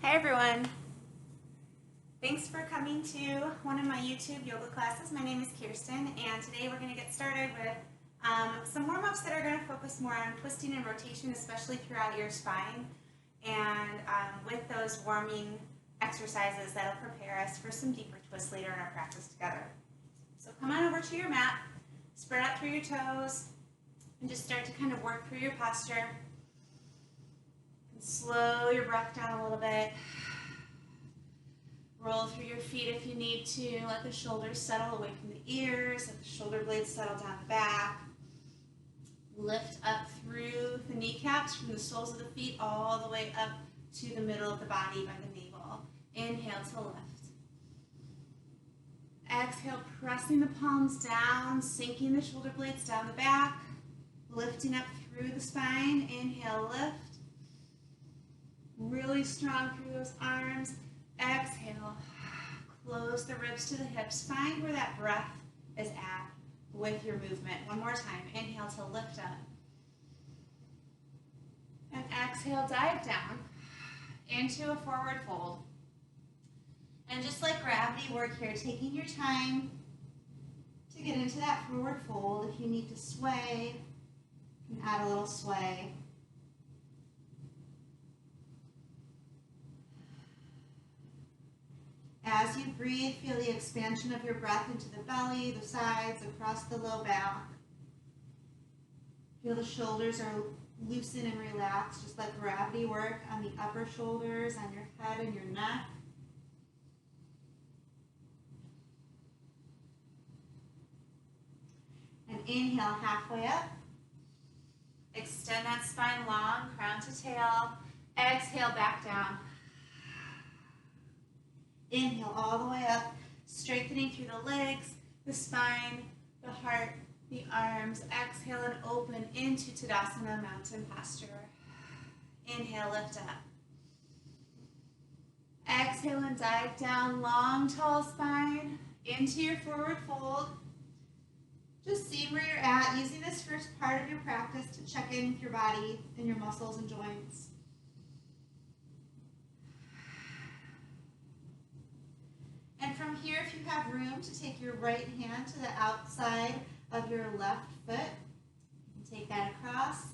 Hi everyone. Thanks for coming to one of my YouTube yoga classes. My name is Kirsten and today we're going to get started with some warm-ups that are going to focus more on twisting and rotation, especially throughout your spine. And with those warming exercises, that'll prepare us for some deeper twists later in our practice together. So come on over to your mat, spread out through your toes, and just start to kind of work through your posture. And slow your breath down a little bit. Roll through your feet if you need to. Let the shoulders settle away from the ears. Let the shoulder blades settle down the back. Lift up through the kneecaps from the soles of the feet all the way up to the middle of the body by the navel. Inhale to lift. Exhale, pressing the palms down, sinking the shoulder blades down the back. Lifting up through the spine. Inhale, lift. Really strong through those arms. Exhale, close the ribs to the hips. Find where that breath is at with your movement. One more time. Inhale to lift up. And exhale, dive down into a forward fold. And just like gravity work here, taking your time to get into that forward fold. If you need to sway, you can add a little sway. As you breathe, feel the expansion of your breath into the belly, the sides, across the low back. Feel the shoulders are loosen and relaxed, just let gravity work on the upper shoulders, on your head and your neck. And inhale halfway up. Extend that spine long, crown to tail. Exhale back down. Inhale all the way up, strengthening through the legs, the spine, the heart, the arms. Exhale and open into Tadasana, mountain posture. Inhale, lift up. Exhale and dive down, long, tall spine, into your forward fold. Just seeing where you're at, using this first part of your practice to check in with your body and your muscles and joints. And from here, if you have room to take your right hand to the outside of your left foot, you can take that across.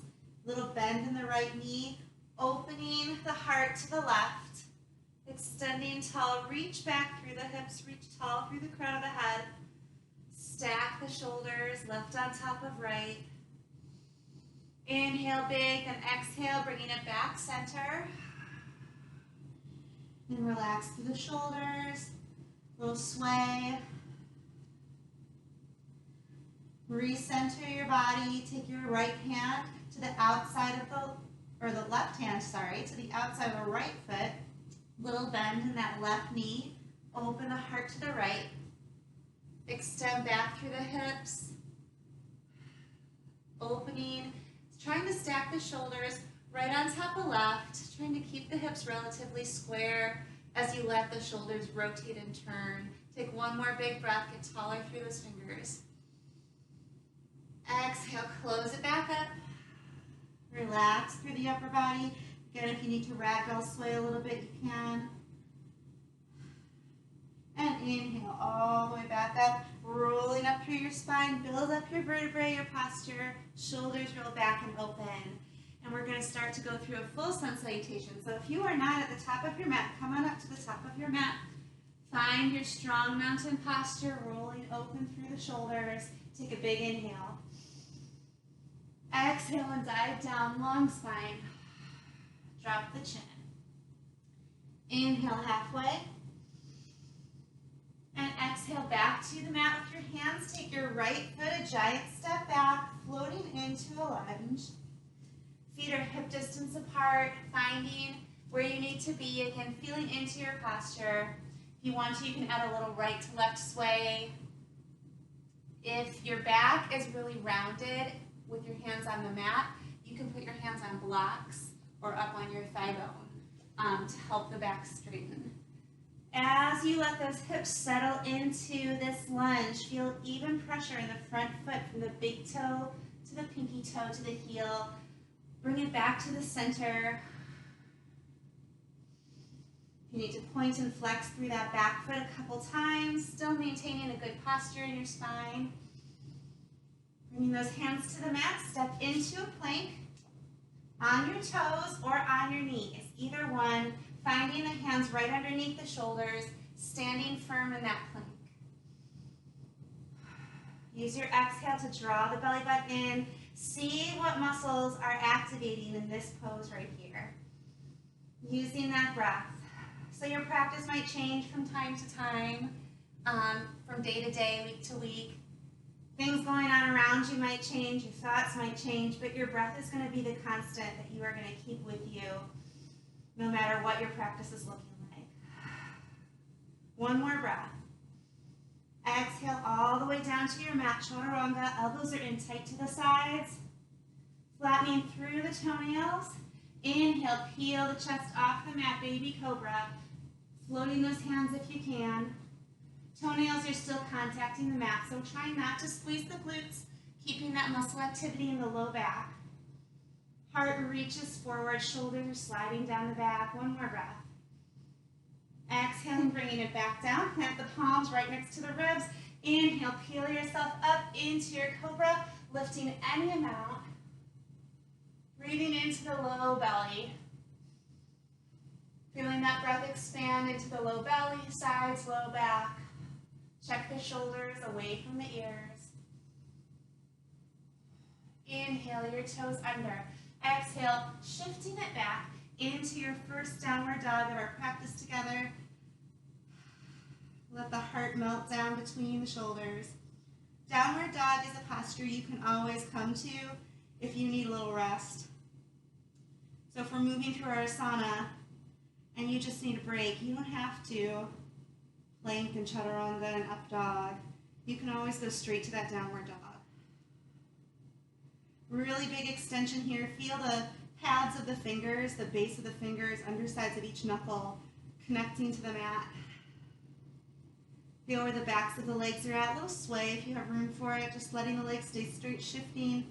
Little bend in the right knee, opening the heart to the left, extending tall, reach back through the hips, reach tall through the crown of the head. Stack the shoulders, left on top of right. Inhale big, and exhale, bringing it back center. And relax through the shoulders. Little sway. Recenter your body. Take your right hand to the outside of the left hand, to the outside of the right foot. Little bend in that left knee. Open the heart to the right. Extend back through the hips. Opening. Trying to stack the shoulders right on top of left. Trying to keep the hips relatively square as you let the shoulders rotate and turn. Take one more big breath, get taller through those fingers. Exhale, close it back up. Relax through the upper body. Again, if you need to ragdoll sway a little bit, you can. And inhale all the way back up, rolling up through your spine. Build up your vertebrae, your posture. Shoulders roll back and open. And we're going to start to go through a full sun salutation. So if you are not at the top of your mat, come on up to the top of your mat. Find your strong mountain posture, rolling open through the shoulders. Take a big inhale. Exhale and dive down, long spine. Drop the chin. Inhale halfway. And exhale back to the mat with your hands. Take your right foot a giant step back, floating into a lunge. Feet are hip distance apart, finding where you need to be. Again, feeling into your posture. If you want to, you can add a little right to left sway. If your back is really rounded with your hands on the mat, you can put your hands on blocks or up on your thigh bone to help the back straighten. As you let those hips settle into this lunge, feel even pressure in the front foot from the big toe to the pinky toe to the heel. Bring it back to the center. You need to point and flex through that back foot a couple times, still maintaining a good posture in your spine. Bringing those hands to the mat, step into a plank on your toes or on your knees, either one, finding the hands right underneath the shoulders, standing firm in that plank. Use your exhale to draw the belly button in. See what muscles are activating in this pose right here. Using that breath. So your practice might change from time to time, from day to day, week to week. Things going on around you might change, your thoughts might change, but your breath is going to be the constant that you are going to keep with you no matter what your practice is looking like. One more breath. Exhale all the way down to your mat, chaturanga. Elbows are in tight to the sides. Flattening through the toenails. Inhale, peel the chest off the mat, baby cobra. Floating those hands if you can. Toenails are still contacting the mat, so try not to squeeze the glutes, keeping that muscle activity in the low back. Heart reaches forward, shoulders are sliding down the back. One more breath. Exhaling, bringing it back down. Plant the palms right next to the ribs. Inhale, peel yourself up into your cobra, lifting any amount. Breathing into the low belly. Feeling that breath expand into the low belly, sides, low back. Check the shoulders away from the ears. Inhale, your toes under. Exhale, shifting it back into your first downward dog of our practice together. Let the heart melt down between the shoulders. Downward dog is a posture you can always come to if you need a little rest. So if we're moving through our asana and you just need a break, you don't have to plank and chaturanga and up dog. You can always go straight to that downward dog. Really big extension here. Feel the pads of the fingers, the base of the fingers, undersides of each knuckle connecting to the mat. Feel where the backs of the legs are at. A little sway if you have room for it. Just letting the legs stay straight, shifting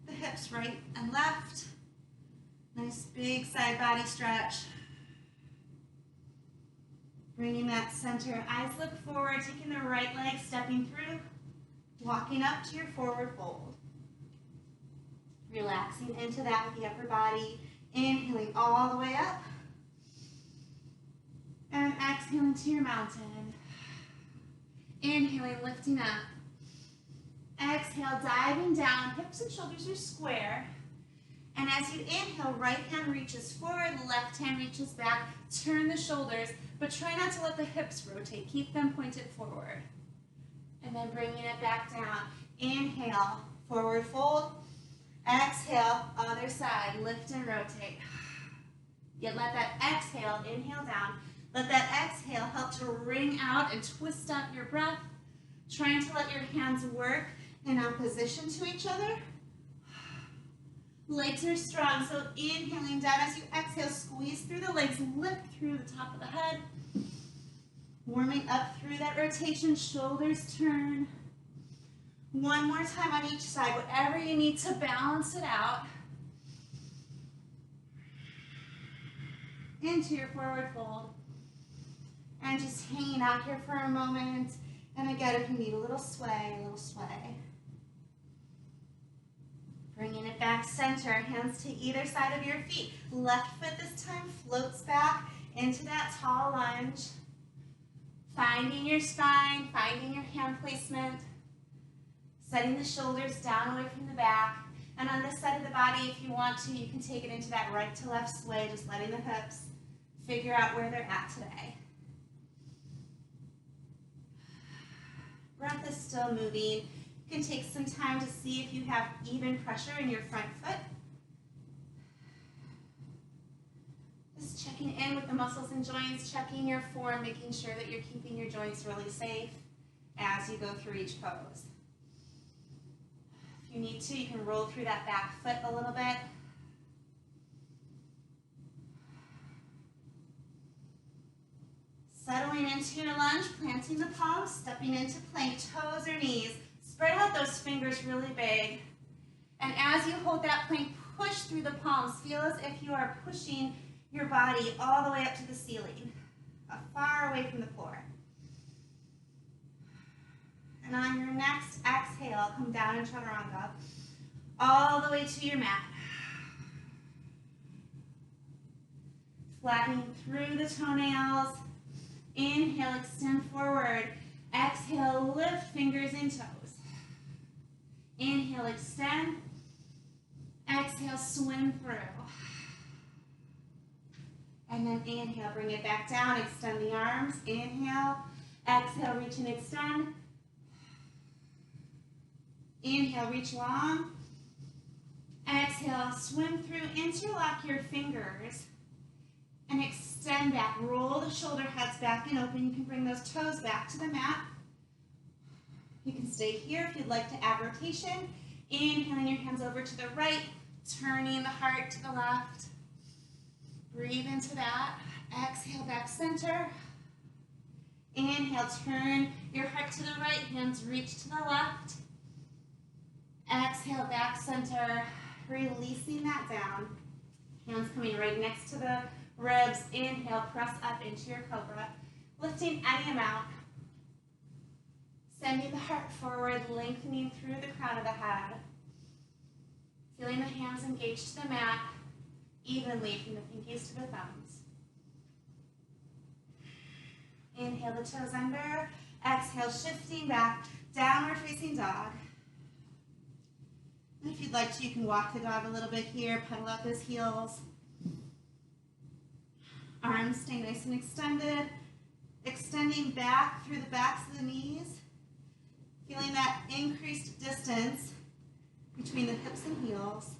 the hips right and left. Nice big side body stretch. Bringing that center, eyes look forward, taking the right leg, stepping through, walking up to your forward fold. Relaxing into that with the upper body, inhaling all the way up, and exhaling to your mountain. Inhaling, lifting up. Exhale, diving down, hips and shoulders are square. And as you inhale, right hand reaches forward, left hand reaches back. Turn the shoulders, but try not to let the hips rotate. Keep them pointed forward. And then bringing it back down. Inhale, forward fold. Exhale, other side, lift and rotate. Yet let that exhale, inhale down. Let that exhale help to wring out and twist out your breath. Trying to let your hands work in opposition to each other. Legs are strong, so inhaling down as you exhale, squeeze through the legs, lift through the top of the head. Warming up through that rotation, shoulders turn. One more time on each side, whatever you need to balance it out. Into your forward fold. And just hanging out here for a moment. And again, if you need a little sway, a little sway. Bringing it back center, hands to either side of your feet. Left foot this time floats back into that tall lunge. Finding your spine, finding your hand placement. Setting the shoulders down away from the back. And on this side of the body, if you want to, you can take it into that right to left sway, just letting the hips figure out where they're at today. Breath is still moving. You can take some time to see if you have even pressure in your front foot. Just checking in with the muscles and joints, checking your form, making sure that you're keeping your joints really safe as you go through each pose. If you need to, you can roll through that back foot a little bit. Settling into your lunge, planting the palms, stepping into plank, toes or knees. Spread out those fingers really big. And as you hold that plank, push through the palms. Feel as if you are pushing your body all the way up to the ceiling. far away from the floor. And on your next exhale, come down in chaturanga, all the way to your mat. Flattening through the toenails. Inhale, extend forward. Exhale, lift fingers and toes. Inhale, extend. Exhale, swim through. And then inhale, bring it back down, extend the arms. Inhale, exhale, reach and extend. Inhale, reach long. Exhale, swim through, interlock your fingers. And extend back, roll the shoulder heads back and open. You can bring those toes back to the mat. You can stay here if you'd like to add rotation. Inhaling your hands over to the right, turning the heart to the left. Breathe into that. Exhale, back center. Inhale, turn your heart to the right, hands reach to the left. Exhale, back center, releasing that down. Hands coming right next to the ribs. Inhale, press up into your cobra. Lifting any amount. Sending the heart forward, lengthening through the crown of the head. Feeling the hands engage to the mat evenly from the pinkies to the thumbs. Inhale, the toes under. Exhale, shifting back, downward facing dog. And if you'd like to, you can walk the dog a little bit here, pedal out those heels. Arms stay nice and extended. Extending back through the backs of the knees. Feeling that increased distance between the hips and heels.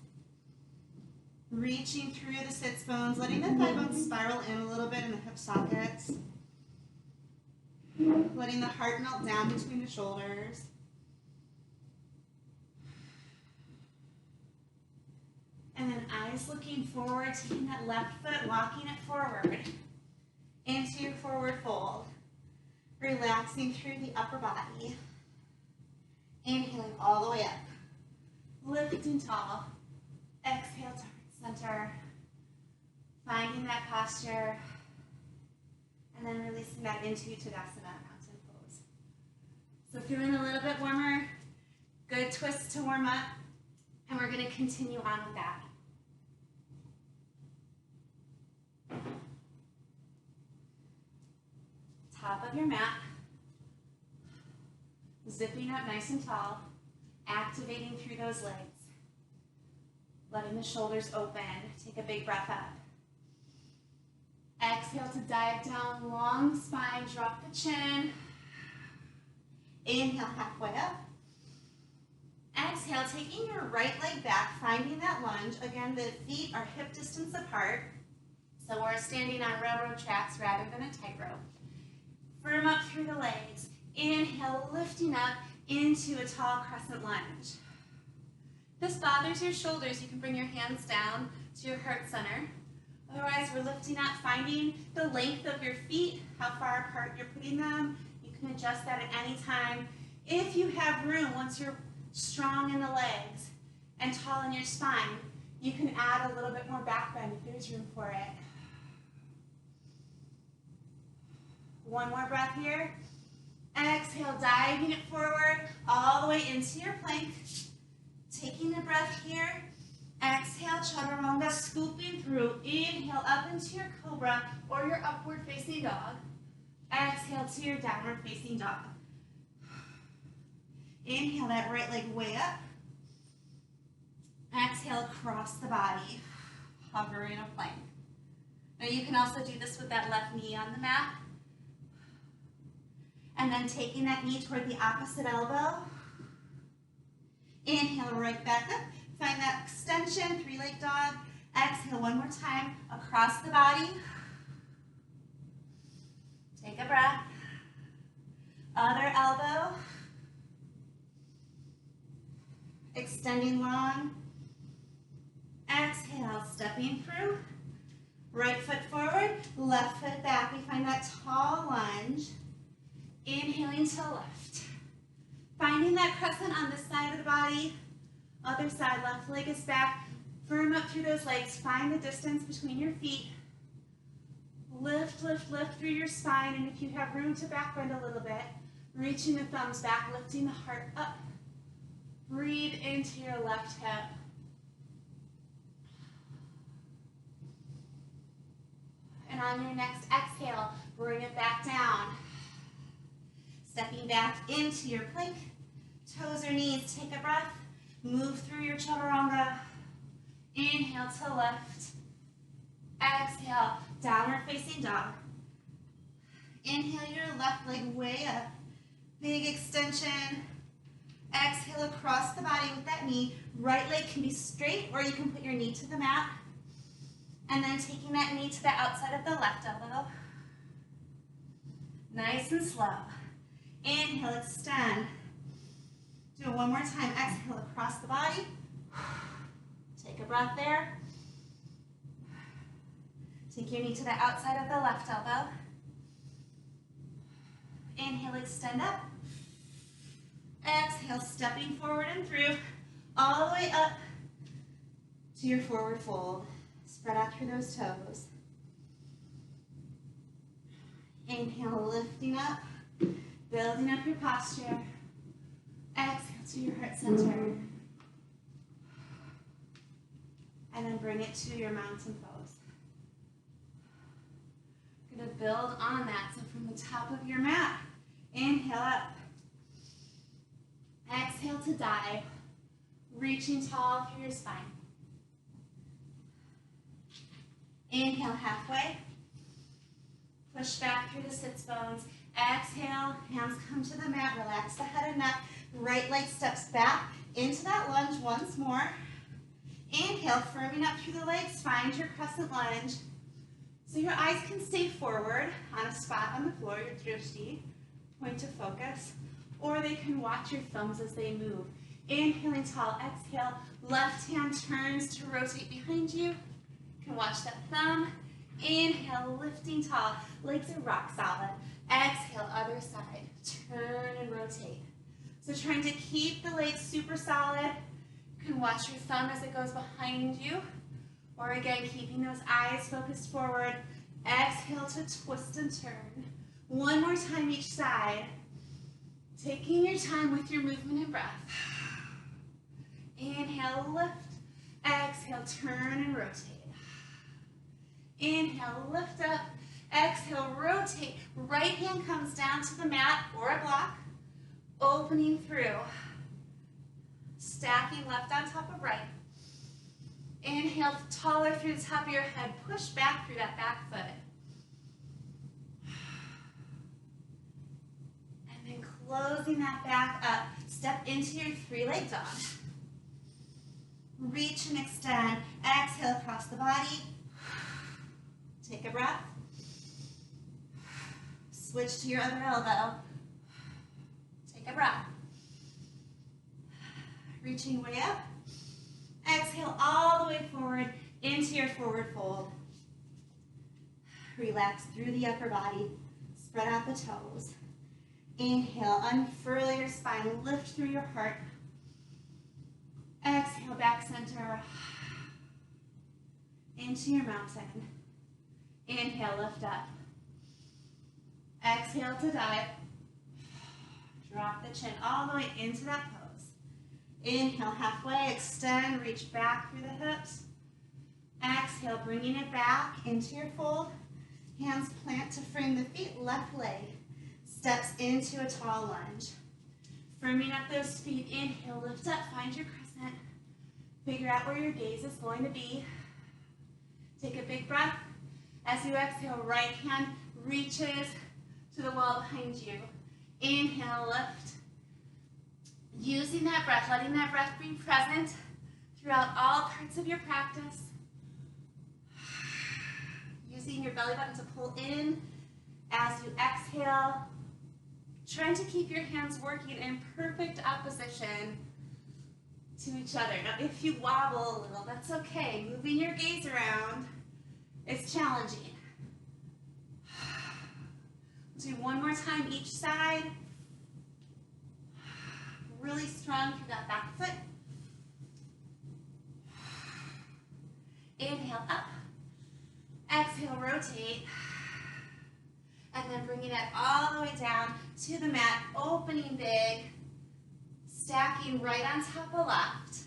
Reaching through the sits bones, letting the thigh bones spiral in a little bit in the hip sockets. Letting the heart melt down between the shoulders. And then eyes looking forward, taking that left foot, walking it forward into your forward fold. Relaxing through the upper body. Inhaling all the way up. Lifting tall. Exhale, turn center. Finding that posture. And then releasing that into Tadasana, mountain pose. So feeling a little bit warmer. Good twist to warm up. And we're going to continue on with that. Top of your mat. Zipping up nice and tall. Activating through those legs. Letting the shoulders open. Take a big breath up. Exhale to dive down, long spine, drop the chin. Inhale, halfway up. Exhale, taking your right leg back, finding that lunge. Again, the feet are hip distance apart. So we're standing on railroad tracks rather than a tightrope. Firm up through the legs. Inhale, lifting up into a tall crescent lunge. If this bothers your shoulders, you can bring your hands down to your heart center. Otherwise, we're lifting up, finding the length of your feet, how far apart you're putting them. You can adjust that at any time. If you have room, once you're strong in the legs and tall in your spine, you can add a little bit more back bend if there's room for it. One more breath here. Exhale, diving it forward all the way into your plank. Taking a breath here. Exhale, chaturanga, scooping through. Inhale, up into your cobra or your upward facing dog. Exhale to your downward facing dog. Inhale that right leg way up. Exhale, across the body. Hover in a plank. Now you can also do this with that left knee on the mat. And then taking that knee toward the opposite elbow. Inhale, right back up. Find that extension, three-leg dog. Exhale one more time across the body. Take a breath. Other elbow. Extending long. Exhale, stepping through. Right foot forward, left foot back. We find that tall lunge. Inhaling to lift. Finding that crescent on this side of the body. Other side, left leg is back. Firm up through those legs. Find the distance between your feet. Lift, lift, lift through your spine, and if you have room to back bend a little bit, reaching the thumbs back, lifting the heart up. Breathe into your left hip. And on your next exhale, bring it back down. Stepping back into your plank, toes or knees, take a breath. Move through your chaturanga. Inhale to lift. Exhale, downward facing dog. Inhale your left leg way up. Big extension. Exhale across the body with that knee. Right leg can be straight, or you can put your knee to the mat. And then taking that knee to the outside of the left elbow. Nice and slow. Inhale, extend. Do it one more time. Exhale across the body. Take a breath there. Take your knee to the outside of the left elbow. Inhale, extend up. Exhale, stepping forward and through, all the way up to your forward fold. Spread out through those toes. Inhale, lifting up, building up your posture. Exhale to your heart center. And then bring it to your mountain pose. You're going to build on that. So from the top of your mat, inhale up. Exhale to dive, reaching tall through your spine. Inhale halfway. Push back through the sits bones. Exhale, hands come to the mat. Relax the head and neck. Right leg steps back into that lunge once more. Inhale, firming up through the legs. Find your crescent lunge. So your eyes can stay forward on a spot on the floor, your drishti, point of focus, or they can watch your thumbs as they move. Inhaling tall, exhale, left hand turns to rotate behind you. You can watch that thumb. Inhale, lifting tall, legs are rock solid. Exhale, other side, turn and rotate. So trying to keep the legs super solid. You can watch your thumb as it goes behind you. Or again, keeping those eyes focused forward. Exhale to twist and turn. One more time each side. Taking your time with your movement and breath. Inhale, lift. Exhale, turn and rotate. Inhale, lift up. Exhale, rotate. Right hand comes down to the mat or a block. Opening through. Stacking left on top of right. Inhale, taller through the top of your head. Push back through that back foot. And then closing that back up. Step into your three-leg dog. Reach and extend. Exhale across the body. Take a breath. Switch to your other elbow. Take a breath. Reaching way up. Exhale all the way forward into your forward fold. Relax through the upper body. Spread out the toes. Inhale, unfurl your spine. Lift through your heart. Exhale, back center. Into your mountain. Inhale, lift up. Exhale to dive. Drop the chin all the way into that pose. Inhale, halfway, extend, reach back through the hips. Exhale, bringing it back into your fold. Hands plant to frame the feet, left leg steps into a tall lunge. Firming up those feet, inhale, lift up, find your crescent. Figure out where your gaze is going to be. Take a big breath. As you exhale, right hand reaches to the wall behind you. Inhale, lift. Using that breath, letting that breath be present throughout all parts of your practice. Using your belly button to pull in as you exhale. Trying to keep your hands working in perfect opposition to each other. Now, if you wobble a little, that's okay. Moving your gaze around is challenging. Do one more time each side. Really strong through that back foot. Inhale up. Exhale, rotate. And then bringing it all the way down to the mat, opening big, stacking right on top of left,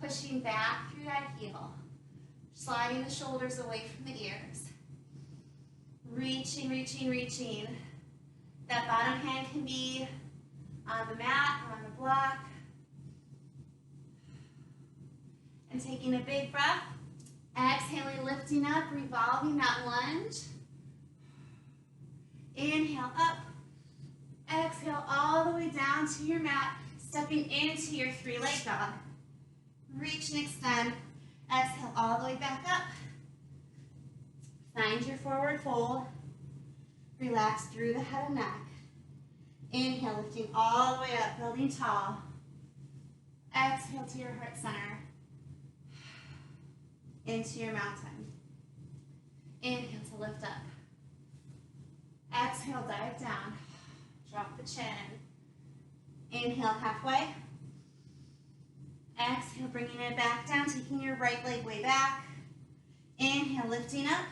pushing back through that heel, sliding the shoulders away from the ears, reaching, reaching, reaching. That bottom hand can be on the mat or on the block. And taking a big breath, exhaling, lifting up, revolving that lunge. Inhale up, exhale all the way down to your mat, stepping into your three-leg dog. Reach and extend, exhale all the way back up. Find your forward fold. Relax through the head and neck. Inhale, lifting all the way up, building tall. Exhale to your heart center. Into your mountain. Inhale to lift up. Exhale, dive down. Drop the chin. Inhale, halfway. Exhale, bringing it back down, taking your right leg way back. Inhale, lifting up.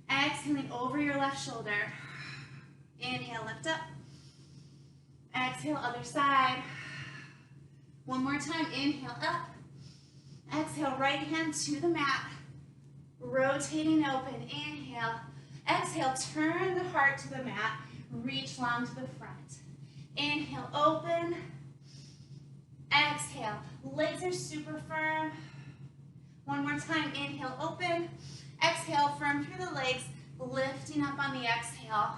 Exhaling over your left shoulder. Inhale, lift up. Exhale, other side. One more time, inhale up. Exhale, right hand to the mat. Rotating open, inhale. Exhale, turn the heart to the mat. Reach long to the front. Inhale, open. Exhale, legs are super firm. One more time, inhale, open. Exhale, firm through the legs, lifting up on the exhale.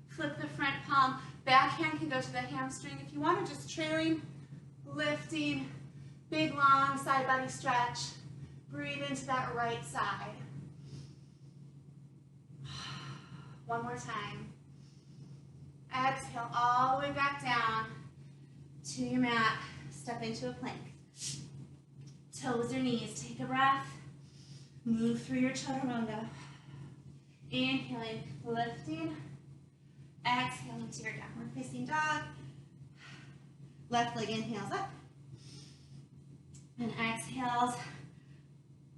Flip the front palm. Back hand can go to the hamstring. If you want to, just trailing, lifting, big, long side body stretch. Breathe into that right side. One more time. Exhale all the way back down to your mat. Step into a plank. Toes or knees. Take a breath. Move through your chaturanga. Inhaling, lifting. Exhaling to your downward facing dog. Left leg inhales up. And exhales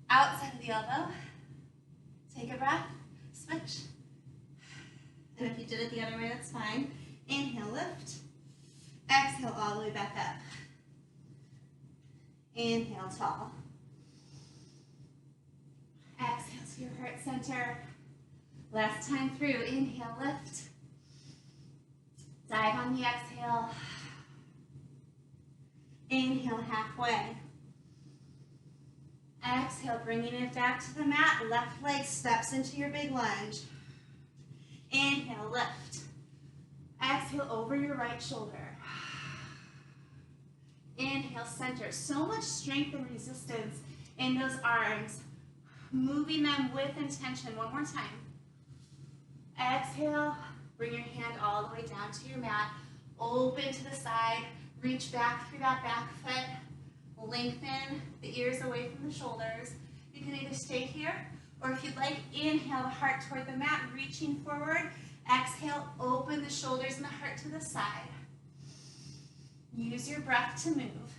outside of the elbow. Take a breath. Switch. And if you did it the other way, that's fine. Inhale, lift. Exhale all the way back up. Inhale, tall. Exhale to your heart center. Last time through, inhale, lift. Dive on the exhale. Inhale, halfway. Exhale, bringing it back to the mat. Left leg steps into your big lunge. Inhale, lift. Exhale over your right shoulder. Inhale, center. So much strength and resistance in those arms. Moving them with intention. One more time. Exhale, bring your hand all the way down to your mat. Open to the side. Reach back through that back foot. Lengthen the ears away from the shoulders. You can either stay here, or if you'd like, inhale the heart toward the mat, reaching forward. Exhale, open the shoulders and the heart to the side. Use your breath to move.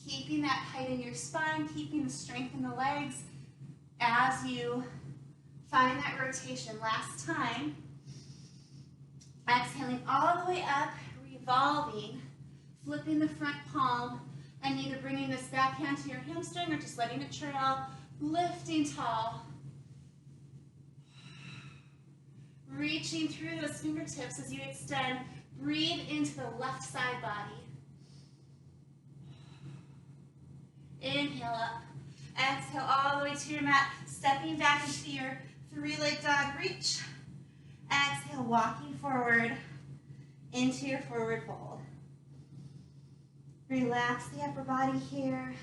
Keeping that height in your spine, keeping the strength in the legs as you find that rotation. Last time, exhaling all the way up, revolving, flipping the front palm, and either bringing this back hand to your hamstring or just letting it trail, lifting tall. Reaching through those fingertips as you extend. Breathe into the left side body. Inhale up. Exhale all the way to your mat. Stepping back into your three-leg dog reach. Exhale, walking forward into your forward fold. Relax the upper body here.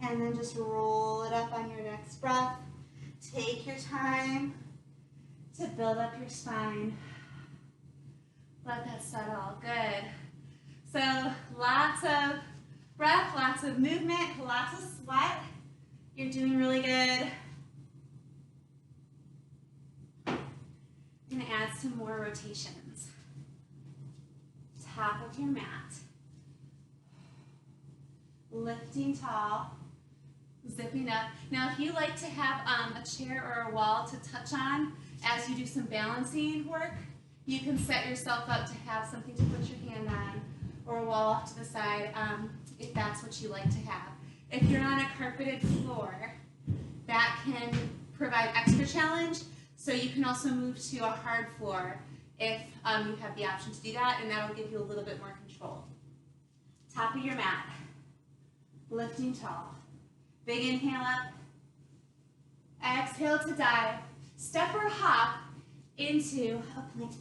And then just roll it up on your next breath. Take your time to build up your spine. Let that settle. Good. So lots of breath, lots of movement, lots of sweat. You're doing really good. I'm going to add some more rotations. Top of your mat. Lifting tall. Zipping up. Now, if you like to have a chair or a wall to touch on as you do some balancing work, you can set yourself up to have something to put your hand on or a wall off to the side if that's what you like to have. If you're on a carpeted floor, that can provide extra challenge, so you can also move to a hard floor if you have the option to do that, and that'll give you a little bit more control. Top of your mat, lifting tall. Big inhale up, exhale to dive. Step or hop into a plank.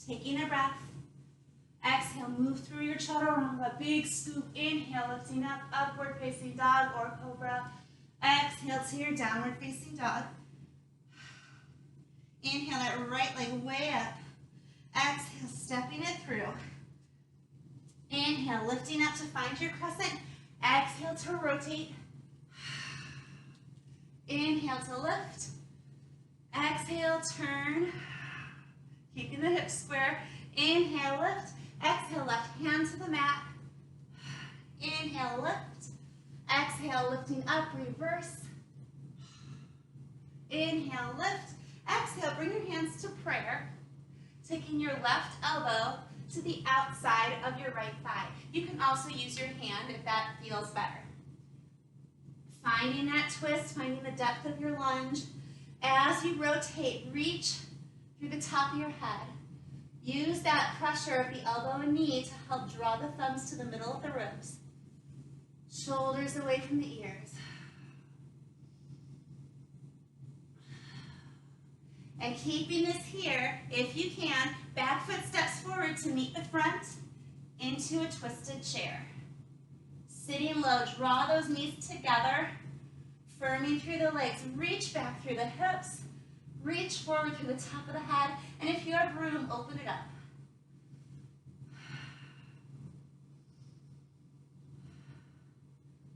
Taking a breath. Exhale, move through your chaturanga. Big scoop, inhale, lifting up, upward facing dog or cobra. Exhale to your downward facing dog. Inhale that right leg way up. Exhale, stepping it through. Inhale, lifting up to find your crescent. Exhale to rotate. Inhale to lift. Exhale, turn. Keeping the hips square. Inhale, lift. Exhale, left hand to the mat. Inhale, lift. Exhale, lifting up, reverse. Inhale, lift. Exhale, bring your hands to prayer. Taking your left elbow to the outside of your right thigh. You can also use your hand if that feels better. Finding that twist, finding the depth of your lunge. As you rotate, reach through the top of your head. Use that pressure of the elbow and knee to help draw the thumbs to the middle of the ribs. Shoulders away from the ears. And keeping this here, if you can, back foot steps forward to meet the front into a twisted chair. Sitting low, draw those knees together, firming through the legs. Reach back through the hips, reach forward through the top of the head, and if you have room, open it up.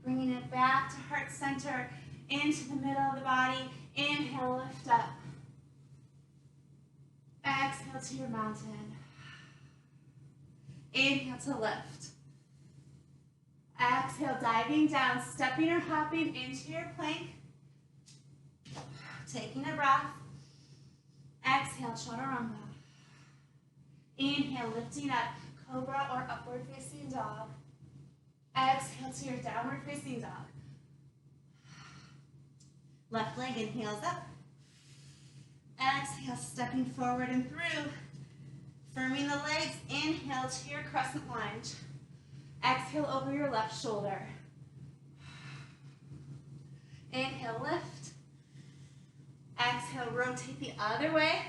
Bringing it back to heart center, into the middle of the body. Inhale, lift up. Exhale to your mountain. Inhale to lift. Exhale, diving down, stepping or hopping into your plank. Taking a breath. Exhale, chaturanga. Inhale, lifting up, cobra or upward facing dog. Exhale to your downward facing dog. Left leg inhales up. Exhale, stepping forward and through. Firming the legs, inhale to your crescent lunge. Exhale over your left shoulder. Inhale, lift. Exhale, rotate the other way.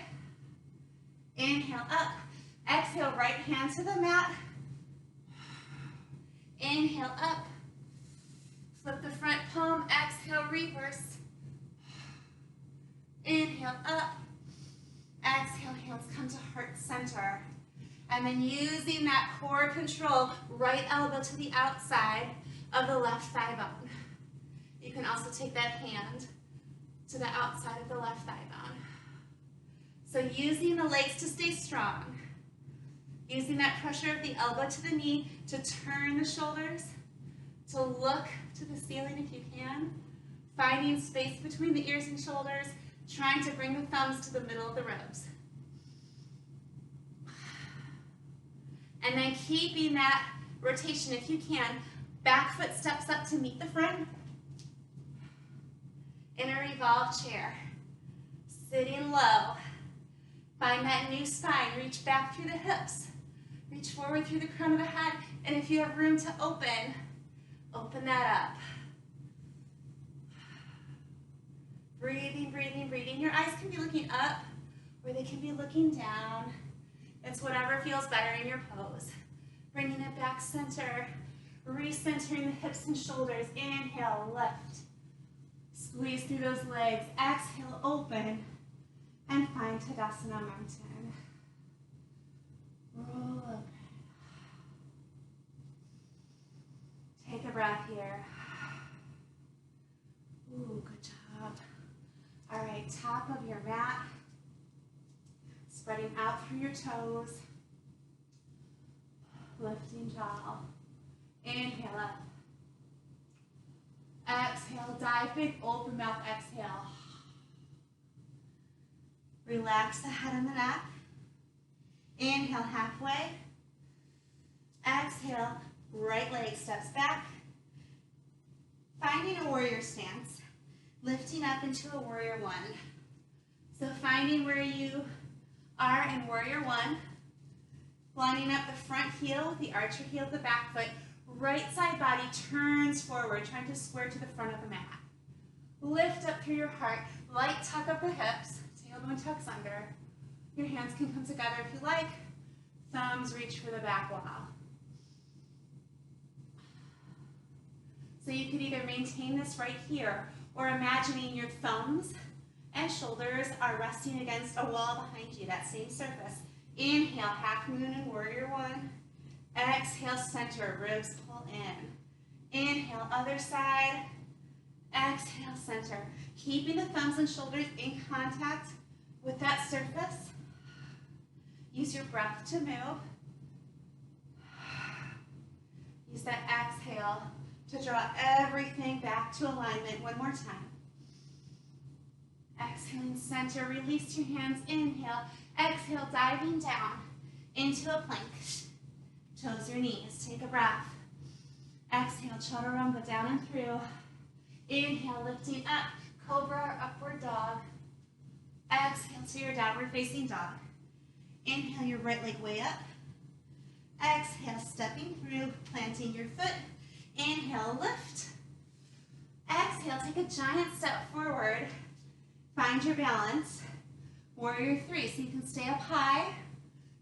Inhale, up. Exhale, right hand to the mat. Inhale, up. Flip the front palm. Exhale, reverse. Inhale, up. Exhale, hands come to heart center. And then using that core control, right elbow to the outside of the left thigh bone. You can also take that hand to the outside of the left thigh bone. So using the legs to stay strong. Using that pressure of the elbow to the knee to turn the shoulders, to look to the ceiling if you can. Finding space between the ears and shoulders, trying to bring the thumbs to the middle of the ribs. And then keeping that rotation if you can. Back foot steps up to meet the front. In a revolved chair. Sitting low. Find that new spine. Reach back through the hips. Reach forward through the crown of the head. And if you have room to open, open that up. Breathing, breathing, breathing. Your eyes can be looking up or they can be looking down. It's whatever feels better in your pose. Bringing it back center. Recentering the hips and shoulders. Inhale, lift. Squeeze through those legs. Exhale, open. And find Tadasana Mountain. Roll open. Take a breath here. Ooh, good job. All right, top of your mat. Spreading out through your toes. Lifting jaw. Inhale up. Exhale. Inhale, dive big, open mouth, exhale. Relax the head and the neck. Inhale, halfway. Exhale, right leg steps back. Finding a warrior stance, lifting up into a warrior one. So finding where you are in warrior one, lining up the front heel with the archer heel of the back foot, right side body turns forward, trying to square to the front of the mat. Lift up through your heart, light tuck up the hips, tailbone tucks under. Your hands can come together if you like. Thumbs reach for the back wall. So you could either maintain this right here or imagining your thumbs and shoulders are resting against a wall behind you, that same surface. Inhale, half moon and warrior one. Exhale, center, ribs pull in. Inhale, other side. Exhale, center. Keeping the thumbs and shoulders in contact with that surface. Use your breath to move. Use that exhale to draw everything back to alignment one more time. Exhaling, center, release your hands, inhale. Exhale, diving down into a plank. Toes your knees, take a breath. Exhale, chaturanga down and through. Inhale, lifting up, cobra or upward dog. Exhale to your downward facing dog. Inhale, your right leg way up. Exhale, stepping through, planting your foot. Inhale, lift. Exhale, take a giant step forward. Find your balance. Warrior three, so you can stay up high.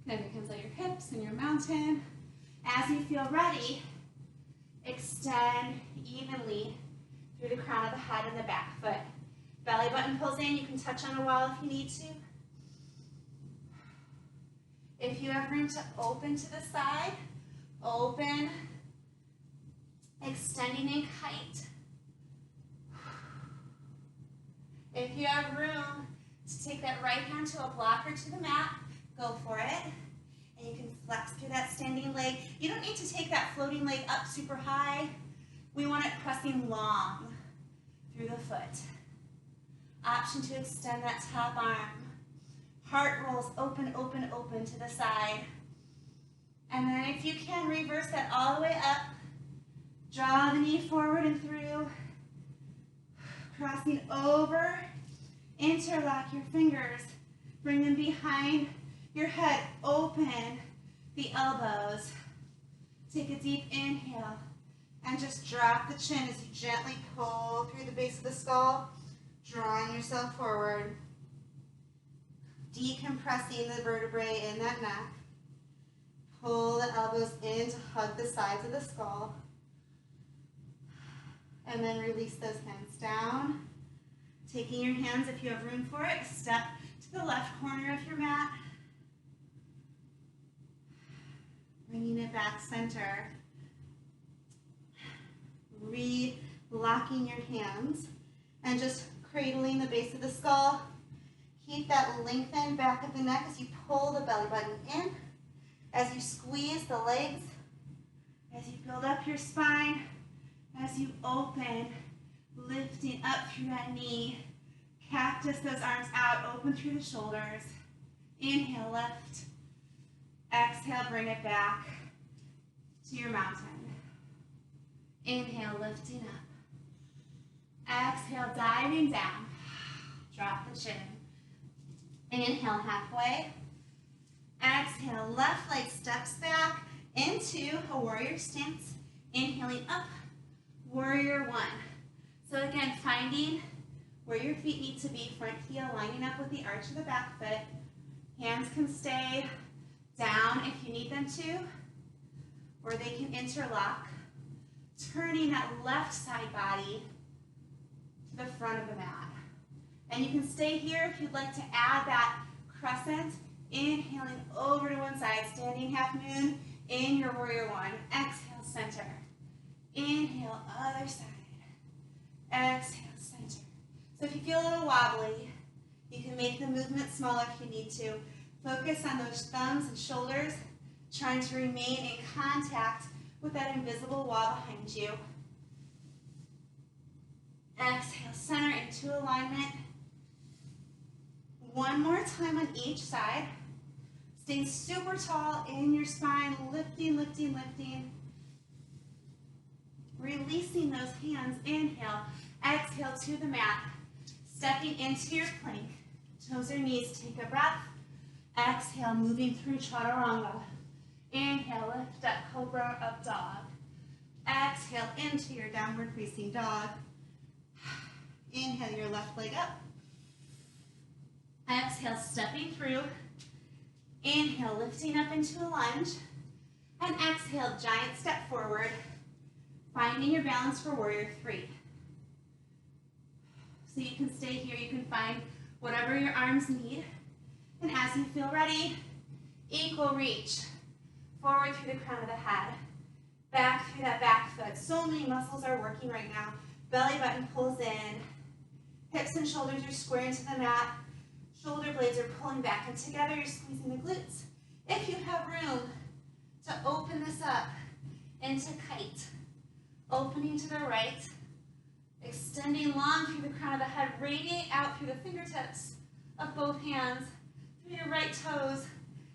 You can have your hands on your hips and your mountain. As you feel ready, extend evenly through the crown of the head and the back foot. Belly button pulls in, you can touch on a wall if you need to. If you have room to open to the side, open, extending in kite. If you have room to take that right hand to a block or to the mat, go for it. And you can flex through that standing leg. You don't need to take that floating leg up super high. We want it pressing long through the foot. Option to extend that top arm. Heart rolls open, open, open to the side. And then if you can, reverse that all the way up. Draw the knee forward and through. Crossing over. Interlock your fingers. Bring them behind your head. Open the elbows. Take a deep inhale. And just drop the chin as you gently pull through the base of the skull. Drawing yourself forward. Decompressing the vertebrae in that neck. Pull the elbows in to hug the sides of the skull. And then release those hands down. Taking your hands, if you have room for it, step to the left corner of your mat. Bringing it back center. Re-locking your hands and just cradling the base of the skull. Keep that lengthened back of the neck as you pull the belly button in, as you squeeze the legs, as you build up your spine, as you open, lifting up through that knee. Cactus those arms out, open through the shoulders. Inhale, lift. Exhale, bring it back to your mountain. Inhale, lifting up. Exhale, diving down. Drop the chin. Inhale, halfway. Exhale, left leg steps back into a warrior stance. Inhaling up, warrior one. So again, finding where your feet need to be, front heel lining up with the arch of the back foot. Hands can stay down if you need them to, or they can interlock. Turning that left side body to the front of the mat. And you can stay here if you'd like to add that crescent. Inhaling over to one side, standing half moon in your warrior one. Exhale, center. Inhale, other side. Exhale, center. So if you feel a little wobbly, you can make the movement smaller if you need to. Focus on those thumbs and shoulders, trying to remain in contact with that invisible wall behind you. Exhale, center into alignment. One more time on each side. Staying super tall in your spine, lifting, lifting, lifting. Releasing those hands, inhale, exhale to the mat. Stepping into your plank, toes or knees, take a breath. Exhale, moving through chaturanga. Inhale, lift up, cobra, up dog. Exhale into your downward facing dog. Inhale your left leg up. Exhale, stepping through. Inhale, lifting up into a lunge. And exhale, giant step forward. Finding your balance for warrior three. So you can stay here, you can find whatever your arms need. And as you feel ready, equal reach. Forward through the crown of the head. Back through that back foot. So many muscles are working right now. Belly button pulls in. Hips and shoulders are square into the mat. Shoulder blades are pulling back. And together you're squeezing the glutes. If you have room to open this up into kite. Opening to the right. Extending long through the crown of the head. Radiate out through the fingertips of both hands. Through your right toes.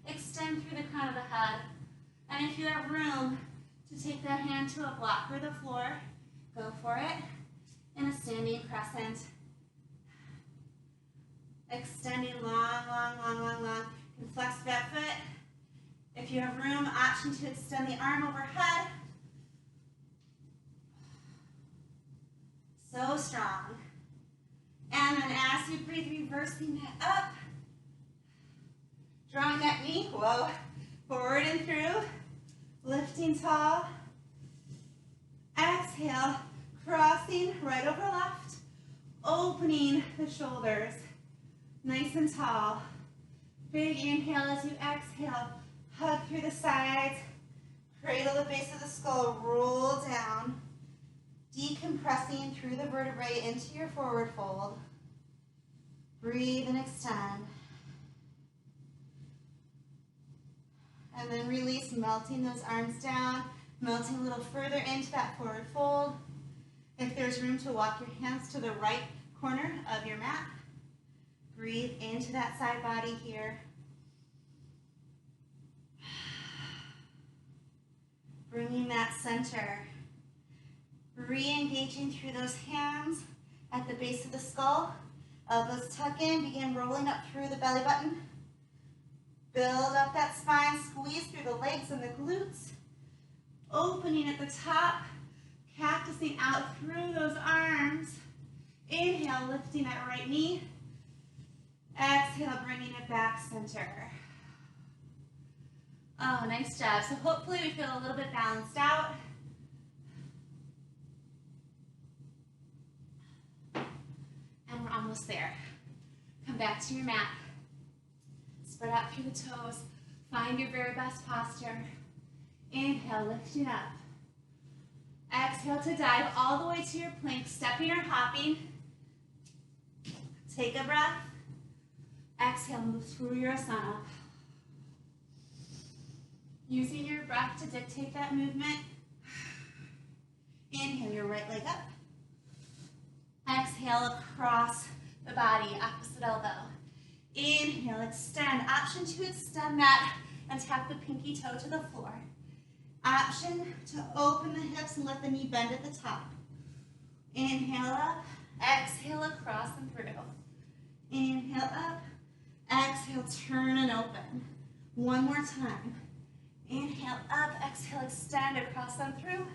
Extend through the crown of the head. And if you have room to take that hand to a block or the floor, go for it in a standing crescent. Extending long, long, long, long, long. You can flex that foot. If you have room, option to extend the arm overhead. So strong. And then as you breathe, reversing it up. Drawing that knee, whoa, forward and through. Lifting tall. Exhale, crossing right over left. Opening the shoulders. Nice and tall. Big inhale as you exhale. Hug through the sides. Cradle the base of the skull. Roll down. Decompressing through the vertebrae into your forward fold. Breathe and extend. And then release, melting those arms down. Melting a little further into that forward fold. If there's room to walk your hands to the right corner of your mat. Breathe into that side body here. Bringing that center. Re-engaging through those hands at the base of the skull. Elbows tuck in, begin rolling up through the belly button. Build up that spine, squeeze through the legs and the glutes. Opening at the top, cactusing out through those arms. Inhale, lifting that right knee. Exhale, bringing it back center. Oh, nice job. So hopefully we feel a little bit balanced out. And we're almost there. Come back to your mat. Spread out through the toes. Find your very best posture. Inhale, lifting up. Exhale to dive all the way to your plank, stepping or hopping. Take a breath. Exhale, move through your asana. Using your breath to dictate that movement. Inhale your right leg up. Exhale across the body, opposite elbow. Inhale, extend. Option to extend that and tap the pinky toe to the floor. Option to open the hips and let the knee bend at the top. Inhale up, exhale across and through. Inhale up, exhale, turn and open. One more time. Inhale up, exhale, extend across and through.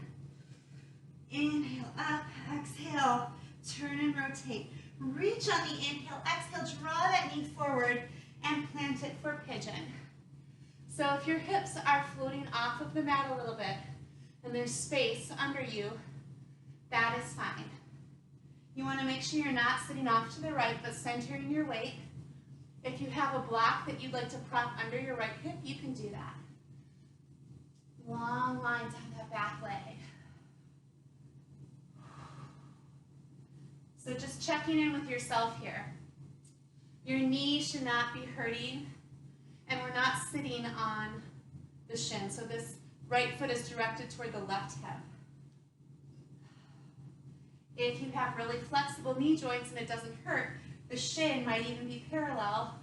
Inhale up, exhale, turn and rotate. Reach on the inhale, exhale, draw that knee forward and plant it for pigeon. So if your hips are floating off of the mat a little bit and there's space under you, that is fine. You want to make sure you're not sitting off to the right but centering your weight. If you have a block that you'd like to prop under your right hip, you can do that. Long line down that back leg. So just checking in with yourself here. Your knee should not be hurting, and we're not sitting on the shin. So this right foot is directed toward the left hip. If you have really flexible knee joints and it doesn't hurt, the shin might even be parallel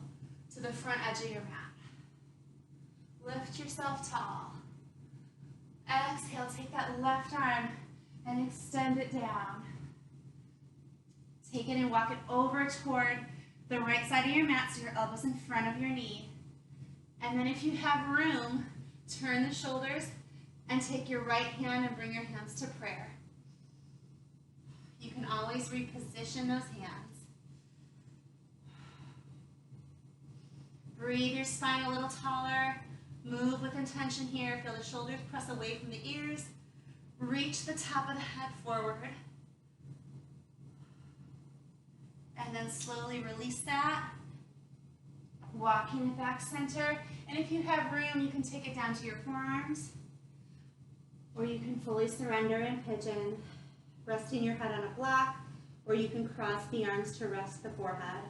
to the front edge of your mat. Lift yourself tall. Exhale, take that left arm and extend it down. Take it and walk it over toward the right side of your mat so your elbow's in front of your knee. And then if you have room, turn the shoulders and take your right hand and bring your hands to prayer. You can always reposition those hands. Breathe your spine a little taller. Move with intention here. Feel the shoulders press away from the ears. Reach the top of the head forward. And then slowly release that. Walking it back center. And if you have room, you can take it down to your forearms. Or you can fully surrender in pigeon, resting your head on a block. Or you can cross the arms to rest the forehead.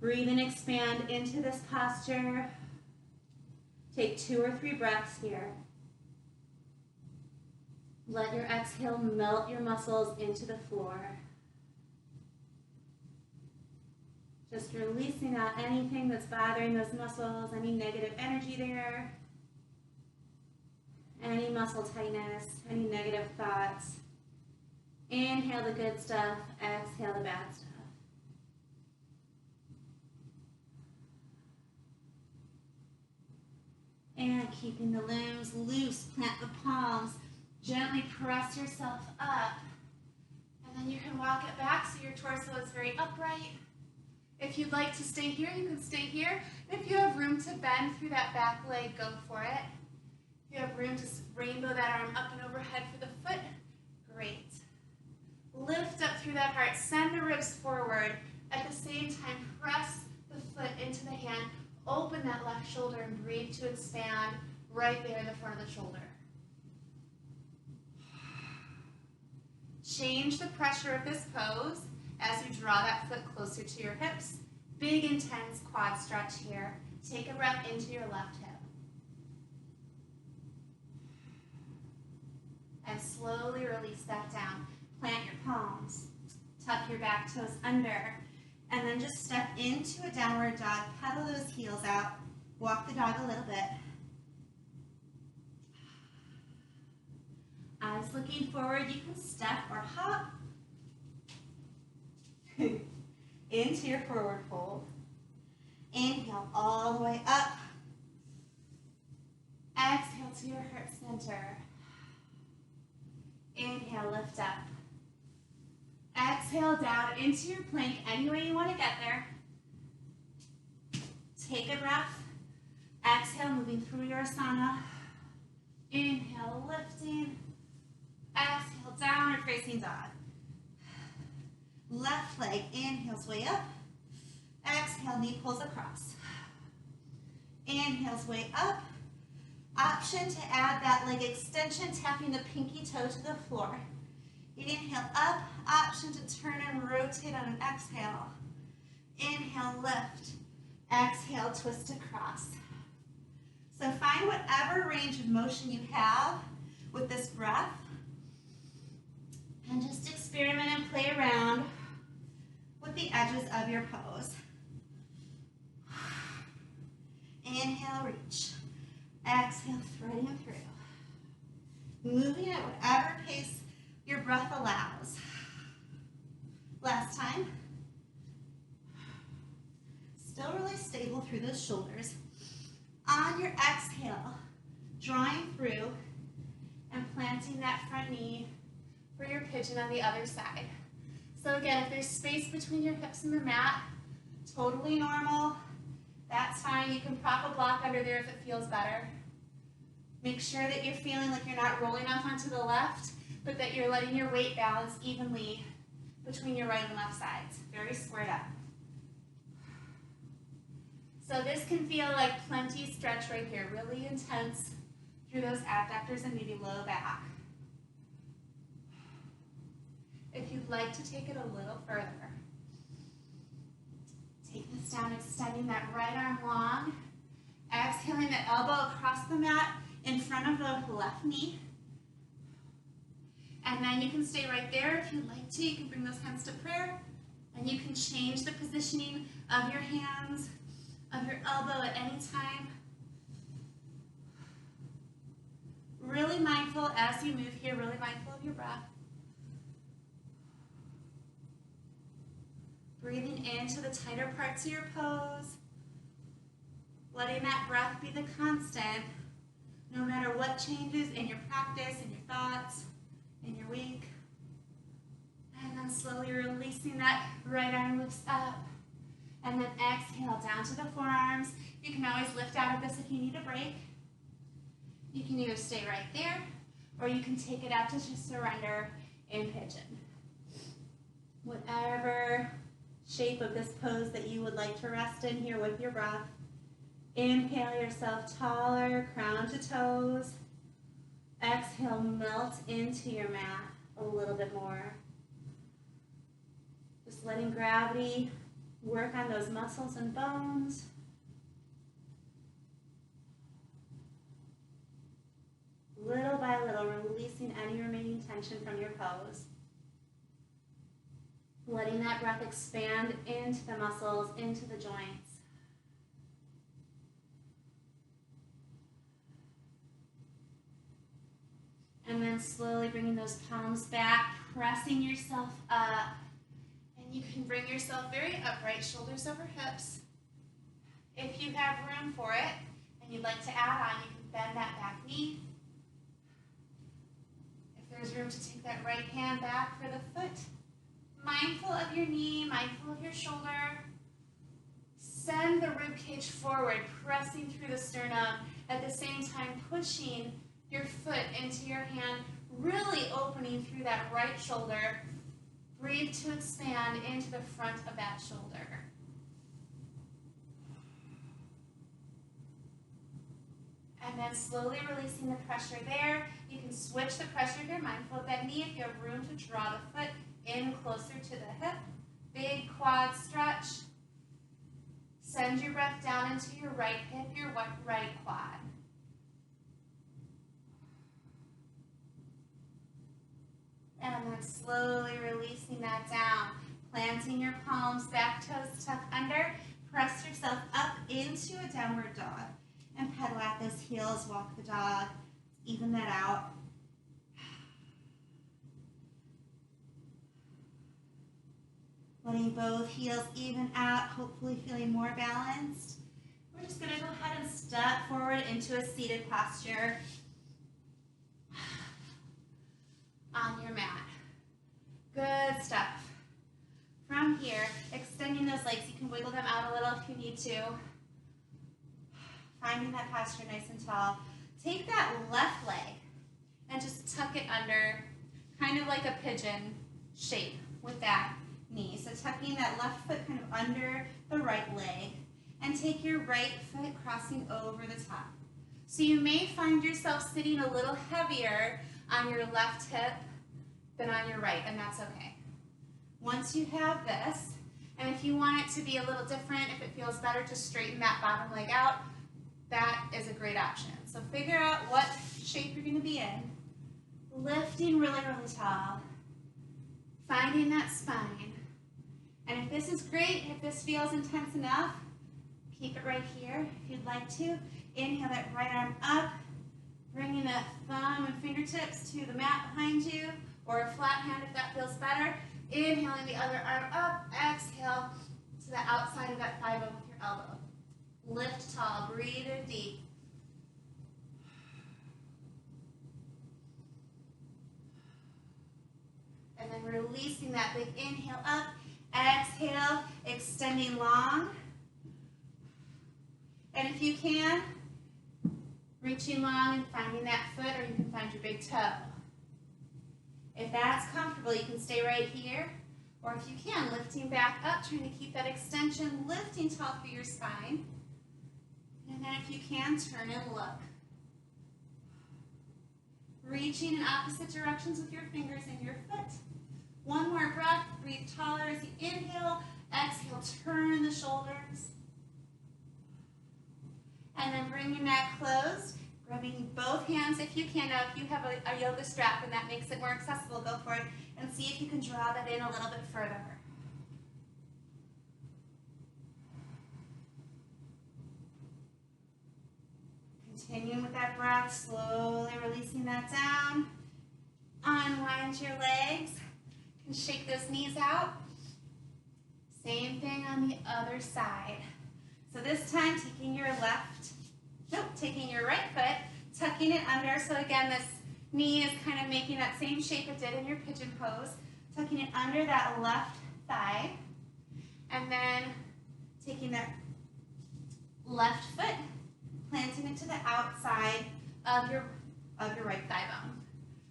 Breathe and expand into this posture. Take 2 or 3 breaths here. Let your exhale melt your muscles into the floor. Just releasing out anything that's bothering those muscles, any negative energy there, any muscle tightness, any negative thoughts. Inhale the good stuff, exhale the bad stuff. And keeping the limbs loose, plant the palms, gently press yourself up. And then you can walk it back so your torso is very upright. If you'd like to stay here, you can stay here. If you have room to bend through that back leg, go for it. If you have room to rainbow that arm up and overhead for the foot, great. Lift up through that heart, send the ribs forward. At the same time, press the foot into the hand. Open that left shoulder and breathe to expand right there in the front of the shoulder. Change the pressure of this pose as you draw that foot closer to your hips. Big, intense quad stretch here. Take a breath into your left hip. And slowly release that down. Plant your palms. Tuck your back toes under. And then just step into a downward dog. Pedal those heels out. Walk the dog a little bit. Eyes looking forward. You can step or hop into your forward fold. Inhale all the way up. Exhale to your heart center. Inhale, lift up. Exhale down into your plank any way you want to get there. Take a breath. Exhale, moving through your asana. Inhale, lifting. Exhale, downward facing dog. Left leg inhales way up. Exhale, knee pulls across. Inhales way up. Option to add that leg extension, tapping the pinky toe to the floor. Inhale up, option to turn and rotate on an exhale. Inhale, lift. Exhale, twist across. So find whatever range of motion you have with this breath. And just experiment and play around with the edges of your pose. Inhale, reach. Exhale, threading through. Moving at whatever pace your breath allows. Last time. Still really stable through those shoulders. On your exhale, drawing through and planting that front knee for your pigeon on the other side. So again, if there's space between your hips and the mat, totally normal. That's fine. You can prop a block under there if it feels better. Make sure that you're feeling like you're not rolling off onto the left, but that you're letting your weight balance evenly between your right and left sides. Very squared up. So this can feel like plenty stretch right here, really intense through those abductors and maybe low back. If you'd like to take it a little further, take this down, extending that right arm long, exhaling the elbow across the mat in front of the left knee. And then you can stay right there if you'd like to. You can bring those hands to prayer. And you can change the positioning of your hands, of your elbow at any time. Really mindful as you move here, really mindful of your breath. Breathing into the tighter parts of your pose. Letting that breath be the constant, no matter what changes in your practice, in your thoughts, in your week. And then slowly releasing that right arm lifts up. And then exhale down to the forearms. You can always lift out of this if you need a break. You can either stay right there, or you can take it out to just surrender in pigeon. Whatever shape of this pose that you would like to rest in here with your breath. Inhale yourself taller, crown to toes. Exhale, melt into your mat a little bit more. Just letting gravity work on those muscles and bones. Little by little, releasing any remaining tension from your pose. Letting that breath expand into the muscles, into the joints. And then slowly bringing those palms back, pressing yourself up. And you can bring yourself very upright, shoulders over hips. If you have room for it, and you'd like to add on, you can bend that back knee. If there's room to take that right hand back for the foot, mindful of your knee, mindful of your shoulder. Send the rib cage forward, pressing through the sternum, at the same time pushing your foot into your hand, really opening through that right shoulder. Breathe to expand into the front of that shoulder. And then slowly releasing the pressure there. You can switch the pressure here, mindful of that knee if you have room to draw the foot in closer to the hip. Big quad stretch. Send your breath down into your right hip, your right quad. And then slowly releasing that down. Planting your palms, back toes tuck under. Press yourself up into a downward dog. And pedal at those heels, walk the dog. Even that out. Letting both heels even out, hopefully feeling more balanced. We're just going to go ahead and step forward into a seated posture on your mat. Good stuff. From here, extending those legs, you can wiggle them out a little if you need to. Finding that posture nice and tall. Take that left leg and just tuck it under, kind of like a pigeon shape with that knee. So tucking that left foot kind of under the right leg, and take your right foot crossing over the top. So you may find yourself sitting a little heavier on your left hip than on your right, and that's okay. Once you have this, and if you want it to be a little different, if it feels better to straighten that bottom leg out, that is a great option. So figure out what shape you're going to be in. Lifting really, really tall. Finding that spine. And if this is great, if this feels intense enough, keep it right here if you'd like to. Inhale that right arm up, bringing that thumb and fingertips to the mat behind you, or a flat hand if that feels better. Inhaling the other arm up, exhale to the outside of that thigh bone with your elbow. Lift tall, breathe in deep. And then releasing that big inhale up, exhale, extending long. And if you can, reaching long and finding that foot, or you can find your big toe. If that's comfortable, you can stay right here. Or if you can, lifting back up, trying to keep that extension, lifting tall through your spine. And then if you can, turn and look. Reaching in opposite directions with your fingers and your foot. One more breath, breathe taller as you inhale, exhale, turn the shoulders. And then bring your neck closed, Rubbing both hands if you can. Now, if you have a yoga strap and that makes it more accessible, go for it. And see if you can draw that in a little bit further. Continuing with that breath, slowly releasing that down. Unwind your legs. You can shake those knees out. Same thing on the other side. So this time, taking your right foot, tucking it under. So again, this knee is kind of making that same shape it did in your pigeon pose. Tucking it under that left thigh. And then taking that left foot, planting it to the outside of your right thigh bone.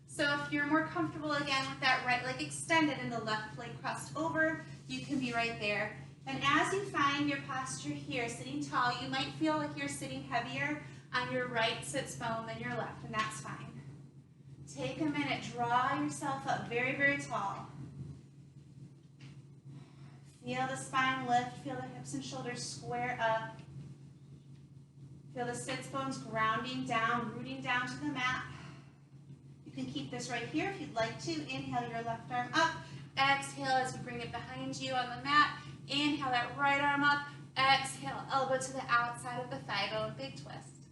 So if you're more comfortable again with that right leg extended and the left leg crossed over, you can be right there. And as you find your posture here, sitting tall, you might feel like you're sitting heavier on your right sits bone than your left, and that's fine. Take a minute, draw yourself up very, very tall. Feel the spine lift, feel the hips and shoulders square up. Feel the sits bones grounding down, rooting down to the mat. You can keep this right here if you'd like to. Inhale your left arm up. Exhale as you bring it behind you on the mat. Inhale that right arm up. Exhale, elbow to the outside of the thigh bone. Big twist.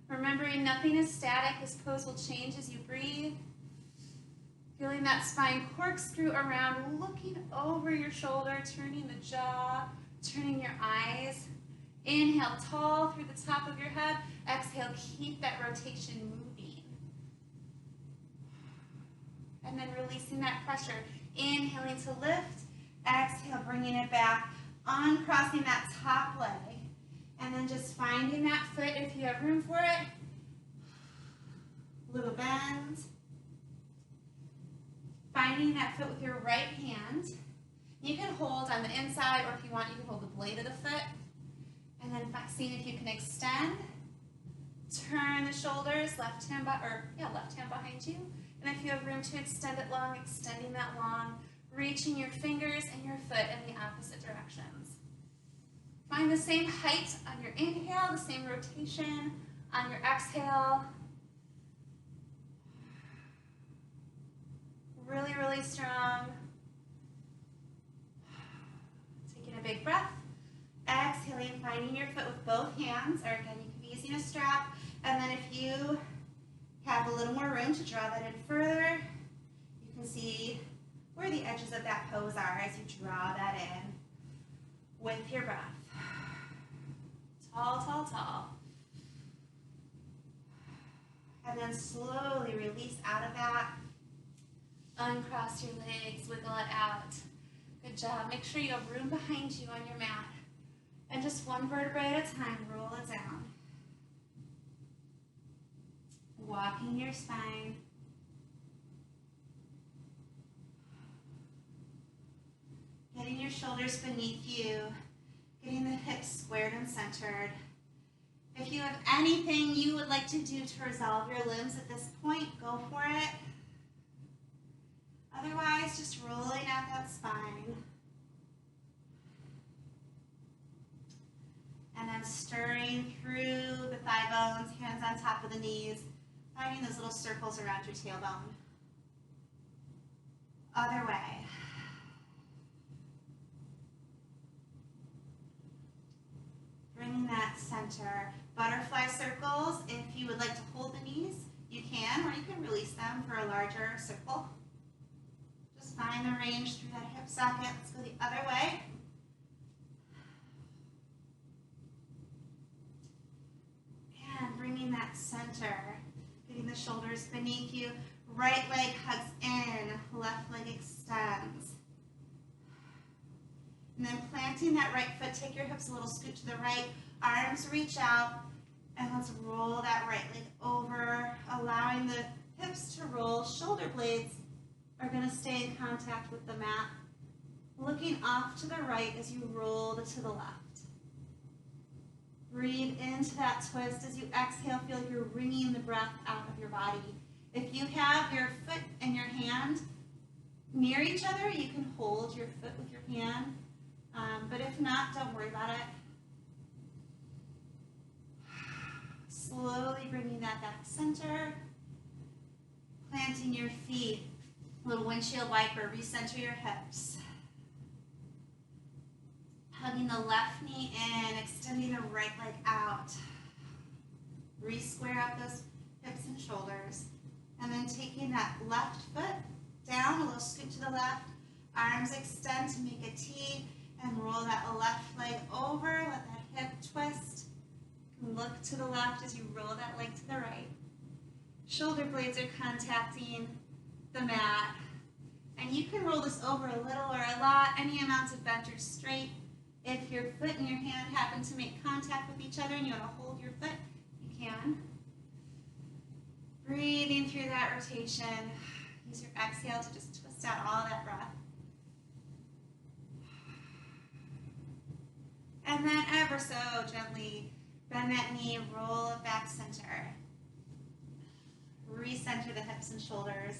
Remembering nothing is static. This pose will change as you breathe. Feeling that spine corkscrew around, looking over your shoulder, turning the jaw, turning your eyes. Inhale, tall through the top of your head. Exhale, keep that rotation moving. And then releasing that pressure. Inhaling to lift. Exhale, bringing it back. Uncrossing that top leg. And then just finding that foot if you have room for it. Little bend. Finding that foot with your right hand. You can hold on the inside, or if you want, you can hold the blade of the foot. And then seeing if you can extend. Turn the shoulders, left hand behind you. And if you have room to extend it long, extending that long, reaching your fingers and your foot in the opposite directions. Find the same height on your inhale, the same rotation on your exhale. Really, really strong. Taking a big breath. Exhaling, finding your foot with both hands, or again, you can be using a strap. And then if you have a little more room to draw that in further, you can see where the edges of that pose are as you draw that in with your breath. Tall, tall, tall. And then slowly release out of that. Uncross your legs, wiggle it out. Good job. Make sure you have room behind you on your mat. And just one vertebrae at a time, roll it down. Walking your spine. Getting your shoulders beneath you. Getting the hips squared and centered. If you have anything you would like to do to resolve your limbs at this point, go for it. Otherwise, just rolling out that spine. And then stirring through the thigh bones, hands on top of the knees, finding those little circles around your tailbone. Other way. Bringing that center. Butterfly circles. If you would like to hold the knees, you can, or you can release them for a larger circle. Just find the range through that hip socket. Let's go the other way. And bringing that center. Getting the shoulders beneath you. Right leg hugs in. Left leg extends. And then planting that right foot, take your hips a little scoot to the right, arms reach out, and let's roll that right leg over, allowing the hips to roll. Shoulder blades are going to stay in contact with the mat, looking off to the right as you roll to the left. Breathe into that twist. As you exhale, feel like you're wringing the breath out of your body. If you have your foot and your hand near each other, you can hold your foot with your hand. But if not, don't worry about it. slowly bringing that back center. Planting your feet. Little windshield wiper, recenter your hips. Hugging the left knee in, extending the right leg out. Re-square up those hips and shoulders. And then taking that left foot down, a little scoot to the left. Arms extend to make a T and roll that left leg over. Let that hip twist. Look to the left as you roll that leg to the right. Shoulder blades are contacting the mat. And you can roll this over a little or a lot, any amount of bent or straight. If your foot and your hand happen to make contact with each other and you want to hold your foot, you can. Breathing through that rotation. Use your exhale to just twist out all that breath. And then ever so gently bend that knee, roll it back center. Recenter the hips and shoulders.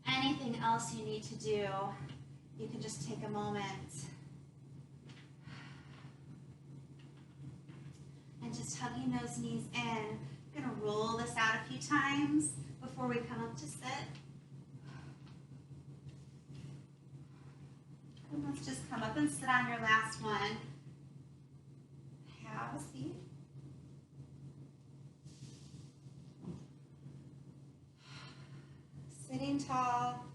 Anything else you need to do, you can just take a moment and just hugging those knees in. I'm going to roll this out a few times before we come up to sit. And let's just come up and sit on your last one. Have a seat. Sitting tall.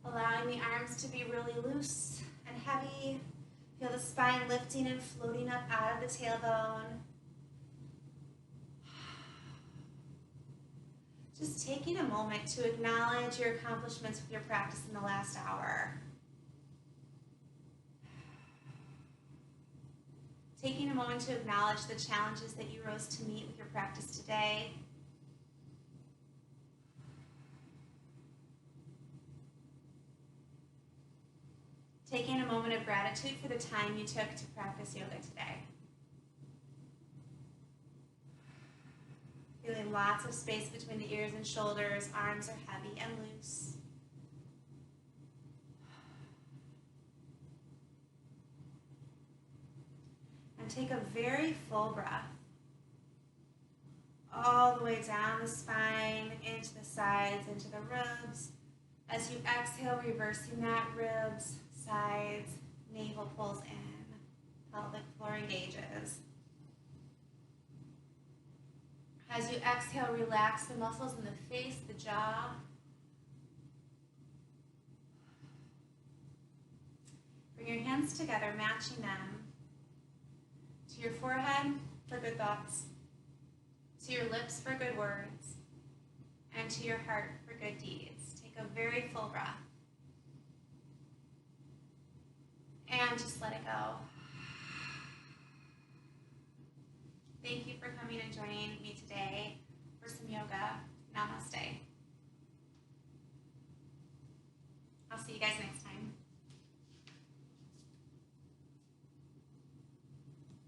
Allowing the arms to be really loose and heavy. Feel the spine lifting and floating up out of the tailbone. Just taking a moment to acknowledge your accomplishments with your practice in the last hour. Taking a moment to acknowledge the challenges that you rose to meet with your practice today. Taking a moment of gratitude for the time you took to practice yoga today. Feeling lots of space between the ears and shoulders. Arms are heavy and loose. And take a very full breath. All the way down the spine, into the sides, into the ribs. As you exhale, reversing that ribs, sides, navel pulls in, pelvic floor engages. As you exhale, relax the muscles in the face, the jaw. Bring your hands together, matching them to your forehead for good thoughts, to your lips for good words, and to your heart for good deeds. Take a very full breath. And just let it go. Thank you for coming and joining me today for some yoga. Namaste. I'll see you guys next time.